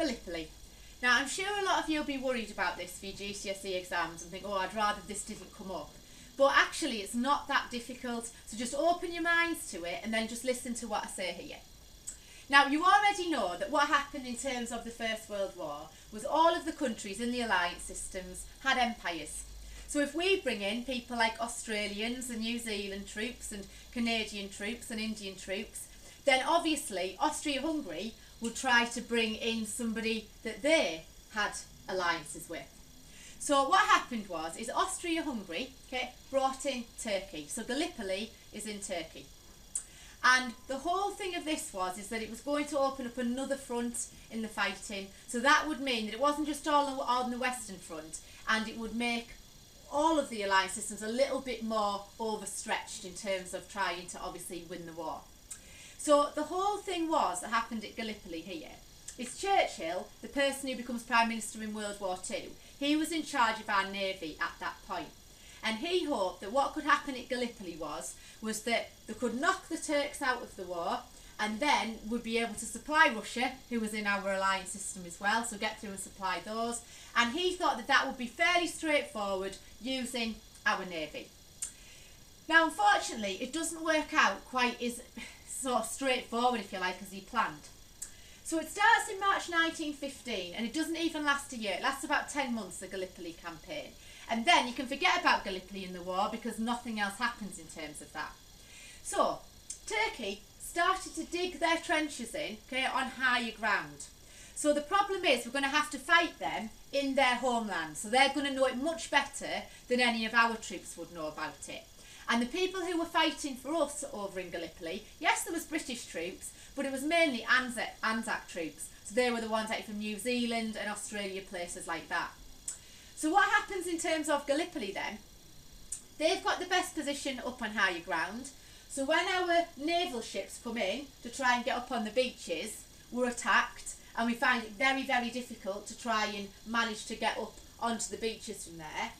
Gallipoli. Now I'm sure a lot of you will be worried about this for your GCSE exams and think, oh, I'd rather this didn't come up. But actually it's not that difficult, so just open your minds to it and then just listen to what I say here. Now you already know that what happened in terms of the First World War was all of the countries in the alliance systems had empires. So if we bring in people like Australians and New Zealand troops and Canadian troops and Indian troops, then obviously Austria-Hungary would try to bring in somebody that they had alliances with. So what happened is Austria-Hungary brought in Turkey. So Gallipoli is in Turkey. And the whole thing of this is that it was going to open up another front in the fighting. So that would mean that it wasn't just all on the Western Front, and it would make all of the alliance systems a little bit more overstretched in terms of trying to obviously win the war. So the whole thing that happened at Gallipoli here is Churchill, the person who becomes Prime Minister in World War II, he was in charge of our navy at that point. And he hoped that what could happen at Gallipoli was that they could knock the Turks out of the war, and then would be able to supply Russia, who was in our alliance system as well, so get through and supply those. And he thought that that would be fairly straightforward using our navy. Now unfortunately it doesn't work out quite as sort of straightforward, if you like, as he planned. So it starts in March 1915 and it doesn't even last a year. It lasts about 10 months, the Gallipoli campaign. And then you can forget about Gallipoli in the war because nothing else happens in terms of that. So Turkey started to dig their trenches in on higher ground. So the problem is we're going to have to fight them in their homeland. So they're going to know it much better than any of our troops would know about it. And the people who were fighting for us over in Gallipoli, yes, there was British troops, but it was mainly Anzac troops. So they were the ones like from New Zealand and Australia, places like that. So what happens in terms of Gallipoli then? They've got the best position up on higher ground. So when our naval ships come in to try and get up on the beaches, we're attacked, and we find it very, very difficult to try and manage to get up onto the beaches from there.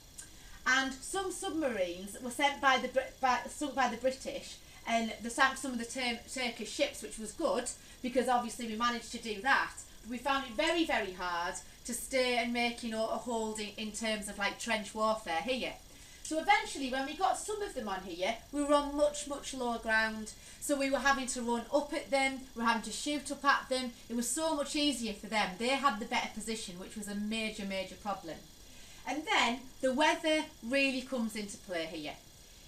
And some submarines were sunk by the British, and they sank some of the Turkish ships, which was good because obviously we managed to do that. But we found it very, very hard to stay and make, a hold in terms of like trench warfare here. So eventually when we got some of them on here, we were on much, much lower ground. So we were having to run up at them, we were having to shoot up at them. It was so much easier for them. They had the better position, which was a major, major problem. And then the weather really comes into play here.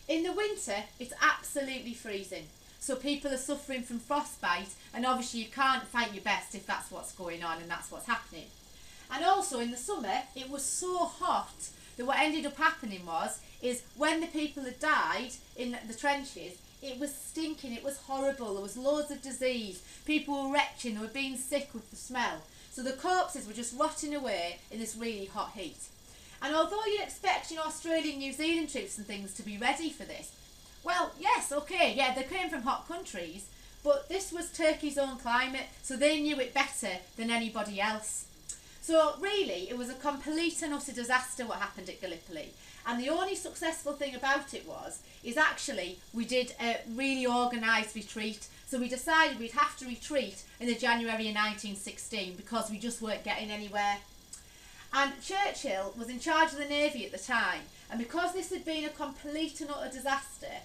In the winter, it's absolutely freezing. So people are suffering from frostbite, and obviously you can't fight your best if that's what's going on and that's what's happening. And also in the summer, it was so hot that what ended up happening is when the people had died in the trenches, it was stinking, it was horrible, there was loads of disease, people were retching, they were being sick with the smell. So the corpses were just rotting away in this really hot heat. And although you'd expect, Australian, New Zealand troops and things to be ready for this, well, yes, okay, yeah, they came from hot countries, but this was Turkey's own climate, so they knew it better than anybody else. So really, it was a complete and utter disaster what happened at Gallipoli. And the only successful thing about it is actually we did a really organised retreat. So we decided we'd have to retreat in the January of 1916 because we just weren't getting anywhere. And Churchill was in charge of the Navy at the time. And because this had been a complete and utter disaster,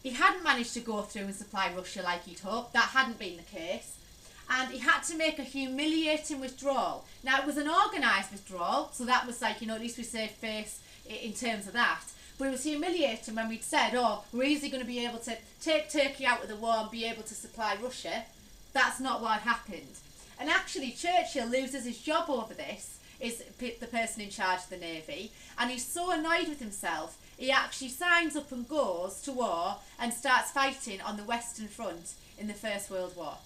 he hadn't managed to go through and supply Russia like he'd hoped. That hadn't been the case. And he had to make a humiliating withdrawal. Now, it was an organised withdrawal, so that was like, at least we saved face in terms of that. But it was humiliating when we'd said, oh, we're easily going to be able to take Turkey out of the war and be able to supply Russia. That's not what happened. And actually, Churchill loses his job over this, is the person in charge of the Navy, and he's so annoyed with himself, he actually signs up and goes to war and starts fighting on the Western Front in the First World War.